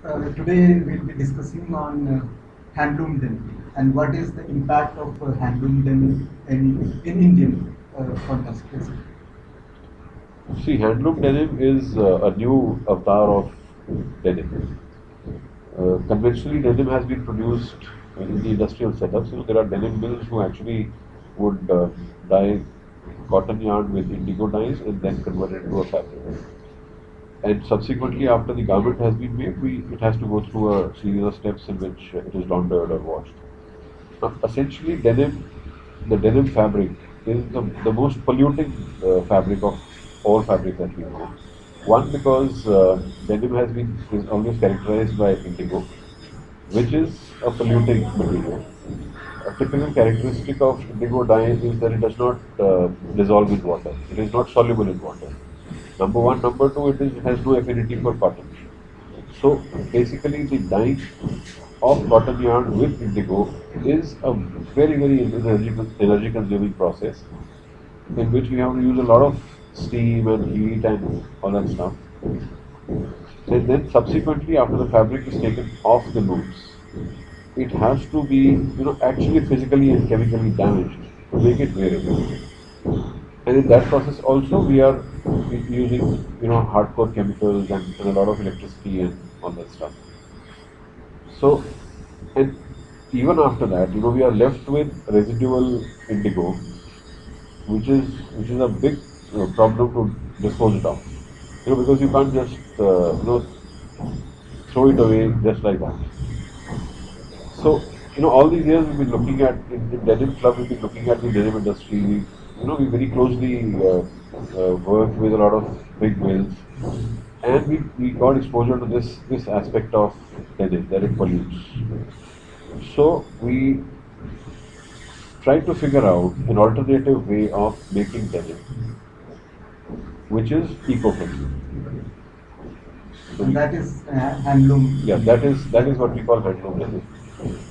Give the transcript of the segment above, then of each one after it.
Today we'll be discussing on handloom denim and what is the impact of handloom denim in Indian context, basically. See, handloom denim is a new avatar of denim. Conventionally, denim has been produced in the industrial setups. There are denim mills who actually would dye cotton yarn with indigo dyes and then convert it into a fabric. And subsequently, after the garment has been made, it has to go through a series of steps in which it is laundered or washed. Now, essentially, the denim fabric is the most polluting fabric of all fabric that we know. One, because denim is always characterized by indigo, which is a polluting material. A typical characteristic of indigo dye is that it does not dissolve in water. It is not soluble in water. Number one. Number two, it has no affinity for cotton. So basically, the dyeing of cotton yarn with indigo is a very energy consuming process in which we have to use a lot of steam and heat and all that stuff. And then subsequently, after the fabric is taken off the looms, it has to be, actually physically and chemically damaged to make it wearable. And in that process also, we are using, hardcore chemicals and a lot of electricity and all that stuff. So, and even after that, we are left with residual indigo, which is a big problem to dispose it of. Because you can't just throw it away just like that. So, all these years we've been looking at in Denim Club, we've been looking at the denim industry. We very closely work with a lot of big mills, and we got exposure to this aspect of denim that it pollutes. So we tried to figure out an alternative way of making denim, which is eco-friendly. So And that is handloom. yeah, that is what we call handloom denim.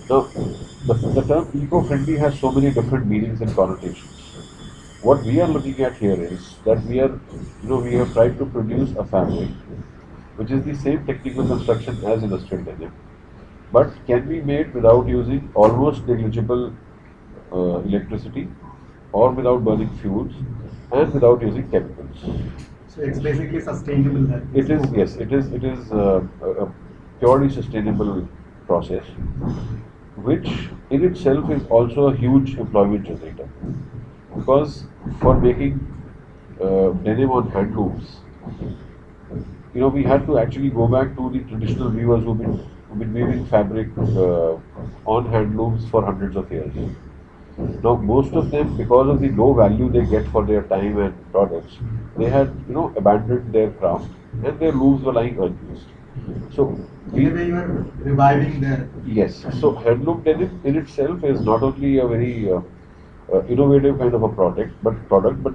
Now, the term eco-friendly has so many different meanings and connotations. What we are looking at here is that we have tried to produce a fabric which is the same technical construction as industrial denim, but can be made without using almost negligible electricity or without burning fuels and without using chemicals. So it's basically sustainable. That is It is, focus. yes, it is a purely sustainable process, which in itself is also a huge employment generator. Because for making denim on handlooms, we had to actually go back to the traditional weavers who've been weaving fabric on handlooms for hundreds of years. Now, most of them, because of the low value they get for their time and products, they had, abandoned their craft and their looms were lying unused. So In a we, way, you are reviving the. yes, so handloom denim in itself is not only a very innovative kind of a but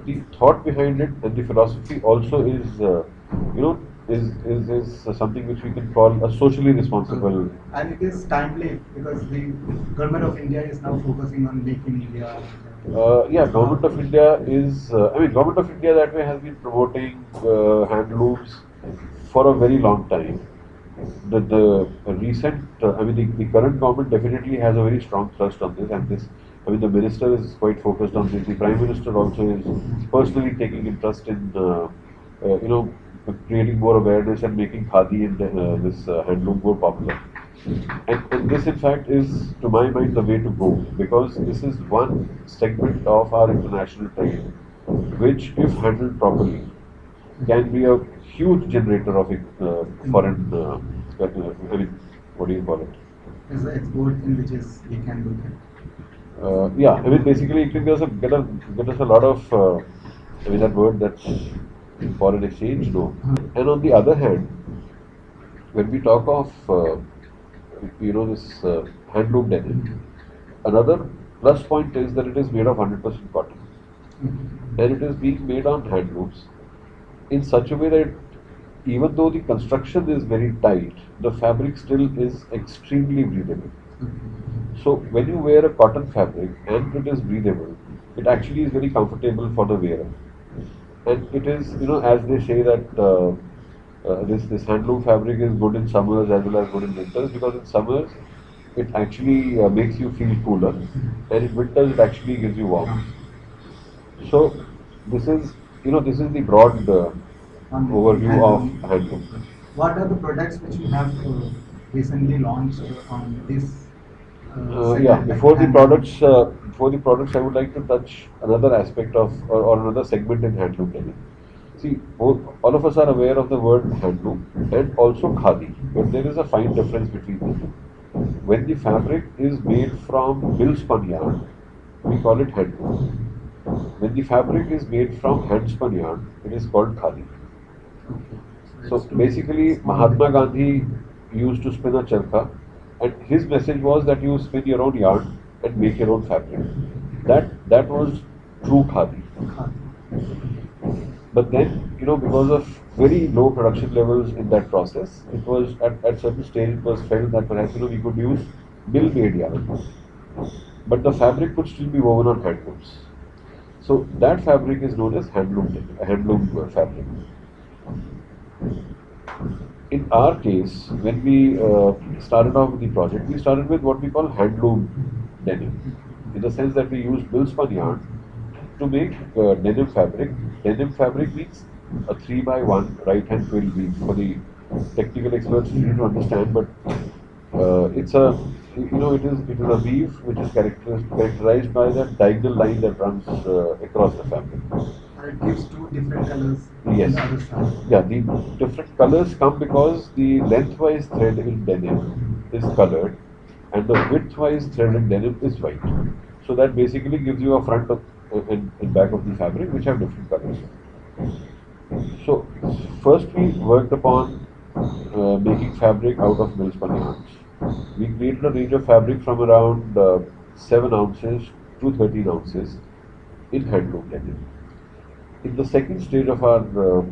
the thought behind it and the philosophy also is, you know, is something which we can call a socially responsible. And it is timely because the government of India is now focusing on Make in India. Yeah, Government of India is, Government of India that way has been promoting handlooms for a very long time. The recent, the current government definitely has a very strong thrust on this, and the minister is quite focused on this. The prime minister also is personally taking interest in, creating more awareness and making khadi and this handloom more popular. And this, in fact, is, to my mind, the way to go, because this is one segment of our international trade, which, if handled properly, can be a huge generator of foreign, what do you call it? Is the export in which is we can do that. Yeah, basically, it can get us a lot of, that word that's foreign exchange, no. And on the other hand, when we talk of, this handloom denim, another plus point is that it is made of 100% cotton, and it is being made on handlooms in such a way that even though the construction is very tight, the fabric still is extremely breathable. So when you wear a cotton fabric and it is breathable, it actually is very comfortable for the wearer. And it is, as they say that This handloom fabric is good in summers as well as good in winters, because in summers it actually makes you feel cooler, and in winters it actually gives you warmth. So this is, this is the broad On the overview of handloom. handloom. What are the products which you have recently launched on this Yeah, segment, like handloom? before the products, I would like to touch another aspect of, or another segment in handloom denim. See, all of us are aware of the word handloom and also khadi, but there is a fine difference between the two. When the fabric is made from mill spun yarn, we call it handloom. When the fabric is made from hand spun yarn, it is called khadi. Okay. So It's two basically, small Mahatma difference. Gandhi used to spin a charkha, and his message was that you spin your own yarn and make your own fabric. That was true khadi. But then, because of very low production levels in that process, it was at certain stage it was felt that perhaps we could use mill-made yarn, but the fabric could still be woven on handlooms. So that fabric is known as handloom fabric. In our case, when we started off with the project, we started with what we call handloom denim, in the sense that we used mill spun yarn to make denim fabric. Denim fabric means a 3 by 1 right hand quill weave. For the technical experts, you need to understand, but it's a, it is a weave which is characterized by that diagonal line that runs across the fabric. And it gives two different colors on Yes. the other side. Yeah, the different colors come because the lengthwise thread in denim is colored and the widthwise thread in denim is white. So that basically gives you a front of, and back of the fabric which have different colors. So first we worked upon making fabric out of mill spun yarns. We created a range of fabric from around 7 ounces to 13 ounces in handloom denim. In the second stage of our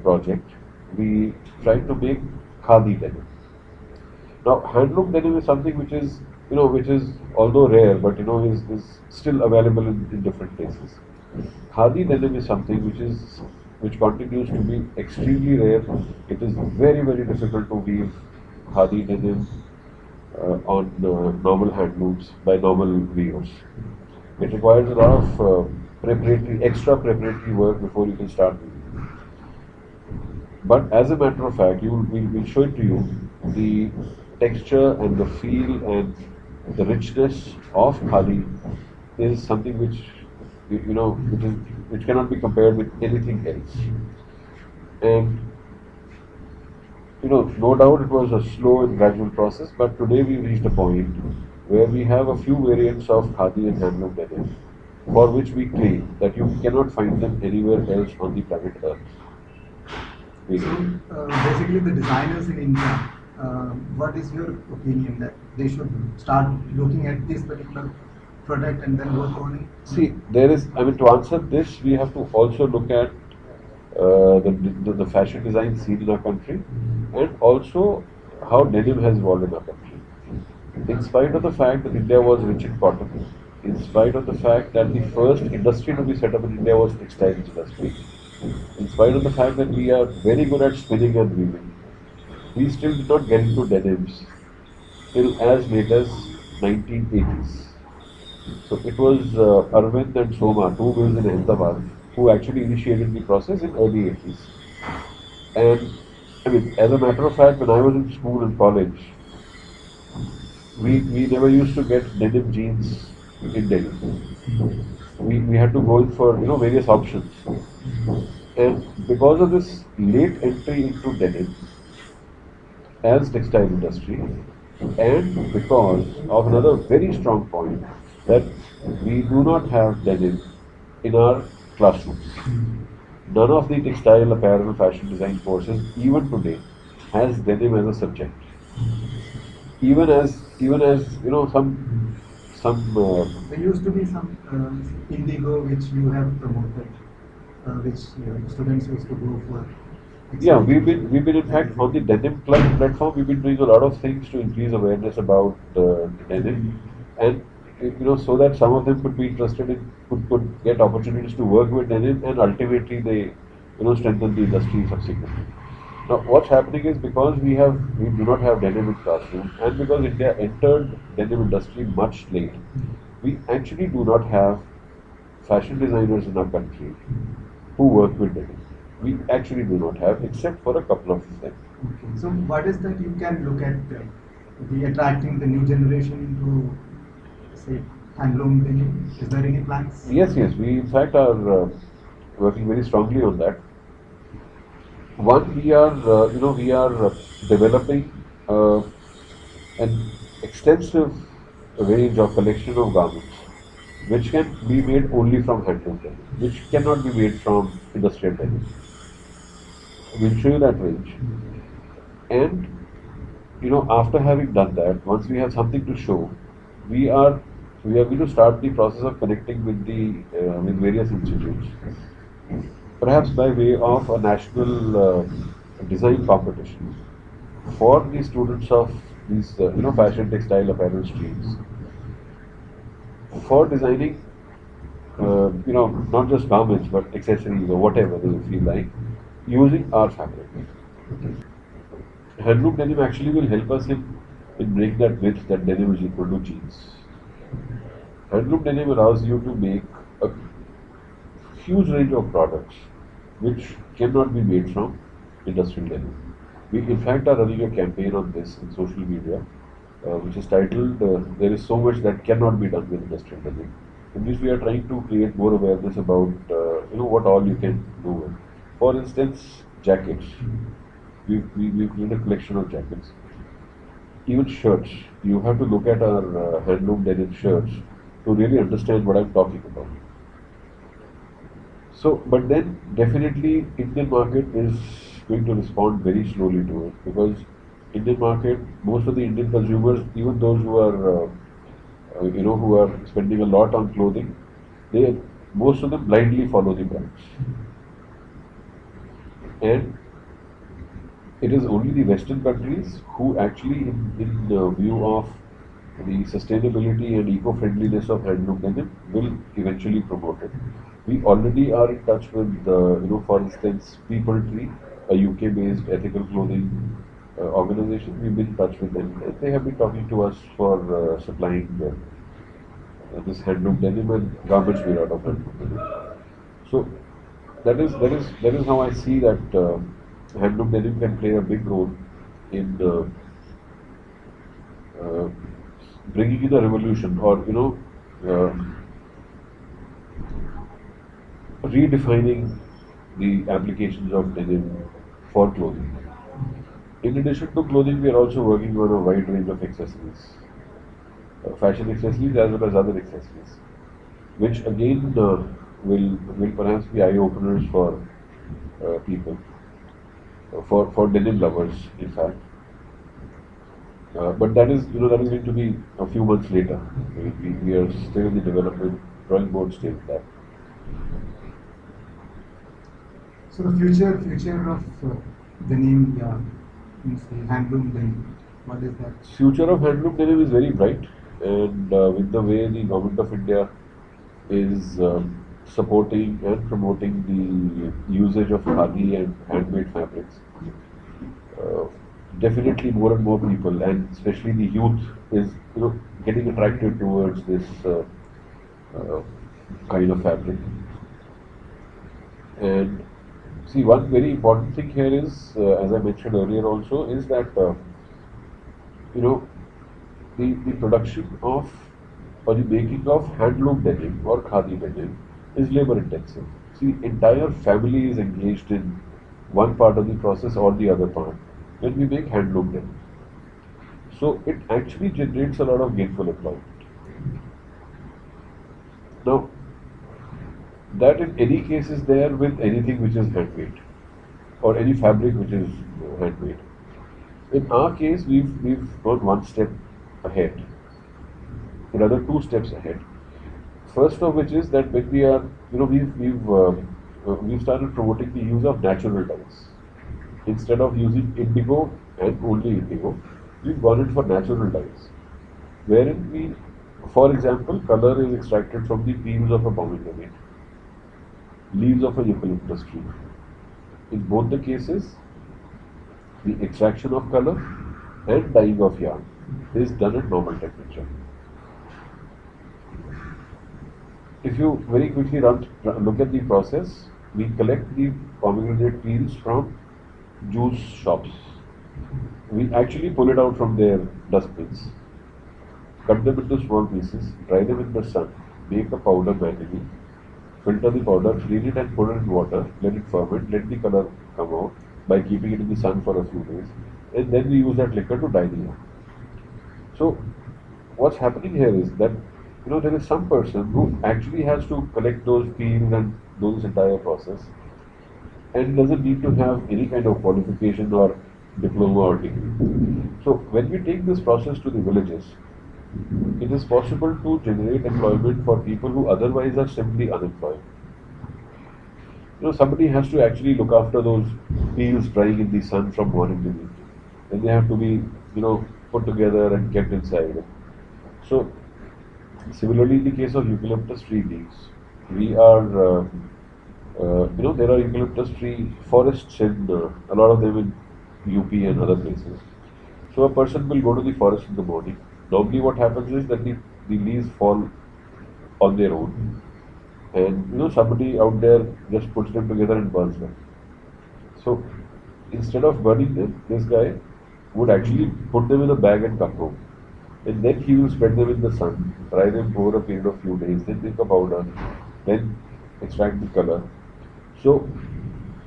project, we tried to make khadi denim. Now, handloom denim is something which is although rare, but is still available in different places. Khadi denim is something which continues to be extremely rare. It is very very difficult to weave khadi denim on normal handlooms by normal weavers. It requires a lot of extra preparatory work before you can start weaving. But as a matter of fact, we'll show it to you. The texture and the feel and the richness of khadi is something which cannot be compared with anything else. And no doubt it was a slow and gradual process, but today we've reached a point where we have a few variants of khadi and handloom denim, for which we claim that you cannot find them anywhere else on the planet Earth. So basically, the designers in India, what is your opinion that they should start looking at this particular product and then work on it? See, to answer this, we have to also look at the fashion design scene in our country, and also how denim has evolved in our country. In spite of the fact that India was rich in cotton, in spite of the fact that the first industry to be set up in India was textiles industry, in spite of the fact that we are very good at spinning and weaving, we still did not get into denims till as late as 1980s. So it was Arvind and Soma, two mills in Ahmedabad, who actually initiated the process in early 80s. And as a matter of fact, when I was in school and college, we never used to get denim jeans in Delhi. We had to go in for various options. And because of this late entry into denim as textile industry, and because of another very strong point that we do not have denim in our classrooms. None of the textile, apparel, fashion design courses, even today, has denim as a subject. Even as some There used to be some indigo which you have promoted, which students used to go for. yeah, we've been in fact on the denim club platform. We've been doing a lot of things to increase awareness about denim, and so that some of them could be interested in could get opportunities to work with denim, and ultimately they strengthen the industry subsequently. Now, what's happening is because we do not have denim in classroom, and because India entered denim industry much late, we actually do not have fashion designers in our country who work with denim. We actually do not have, except for a couple of them. Okay. So what is that you can look at the attracting the new generation to say handloom denim? Is there any plans? Yes, yes, we in fact are working very strongly on that. One, we are developing an extensive range of collection of garments which can be made only from handloom denim, which cannot be made from industrial denim. We'll show you that range. And after having done that, once we have something to show, we are going to start the process of connecting with the with various institutes, perhaps by way of a national design competition for the students of these fashion, textile, apparel streams for designing not just garments but accessories or whatever they feel like using our fabric. Handloom denim actually will help us in breaking that myth that denim is equal to jeans. Handloom denim allows you to make a huge range of products which cannot be made from industrial denim. We in fact are running a campaign on this in social media, which is titled "There is so much that cannot be done with industrial denim," in which we are trying to create more awareness about what all you can do with. For instance, jackets. We've made a collection of jackets. Even shirts. You have to look at our handloom denim shirts to really understand what I'm talking about. So, but then definitely Indian market is going to respond very slowly to it because Indian market, most of the Indian consumers, even those who are who are spending a lot on clothing, they most of them blindly follow the brands, and it is only the Western countries who actually, in view of the sustainability and eco-friendliness of handloom denim, will eventually promote it. We already are in touch with, for instance, People Tree, a UK-based ethical clothing organization. We've been in touch with them. They have been talking to us for supplying this handloom denim and garments made out of handloom denim. So that is how I see that handloom denim can play a big role in uh, bringing in a revolution, or uh, redefining the applications of denim for clothing. In addition to clothing, we are also working on a wide range of accessories, fashion accessories as well as other accessories, which again will perhaps be eye openers for people, for denim lovers, in fact. But that is going to be a few months later. We are still in the development drawing board stage of that. So the future of denim, yeah, means the handloom denim. What is that? Future of handloom denim is very bright, and with the way the government of India is supporting and promoting the usage of khadi and handmade fabrics, uh, definitely more and more people, and especially the youth, is getting attracted towards this uh, kind of fabric. And see, one very important thing here is, as I mentioned earlier, also is that you know the production of, or the making of handloom denim or khadi denim is labor intensive. See, entire family is engaged in one part of the process or the other part when we make handloom denim. So it actually generates a lot of gainful employment. Now, that in any case is there with anything which is handmade or any fabric which is handmade. In our case, we've gone one step ahead, rather two steps ahead. First of which is that when we are, we've started promoting the use of natural dyes instead of using indigo and only indigo. We've gone in for natural dyes, wherein we, for example, color is extracted from the peels of a pomegranate, leaves of a eucalyptus tree. In both the cases, the extraction of color and dyeing of yarn is done at normal temperature. If you very quickly look at the process, we collect the pomegranate peels from juice shops. We actually pull it out from their dustbins, cut them into small pieces, dry them in the sun, make a powder manually, filter the powder, clean it and put it in water, let it ferment, let the color come out by keeping it in the sun for a few days, and then we use that liquor to dye the yarn. So what's happening here is that there is some person who actually has to collect those peels and do this entire process and doesn't need to have any kind of qualification or diploma or degree. So when we take this process to the villages, it is possible to generate employment for people who otherwise are simply unemployed. Somebody has to actually look after those peels drying in the sun from morning to evening. Then they have to be, put together and kept inside. So similarly, in the case of eucalyptus tree leaves, we are, there are eucalyptus tree forests in a lot of them in UP and other places. So a person will go to the forest in the morning. Normally, what happens is that the leaves fall on their own, and somebody out there just puts them together and burns them. So instead of burning them, this guy would actually put them in a bag and come home. And then he will spread them in the sun, dry them over a period of few days, then make a powder, then extract the color. So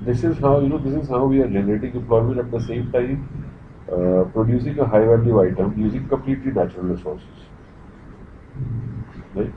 this is how we are generating employment at the same time producing a high value item using completely natural resources. Right?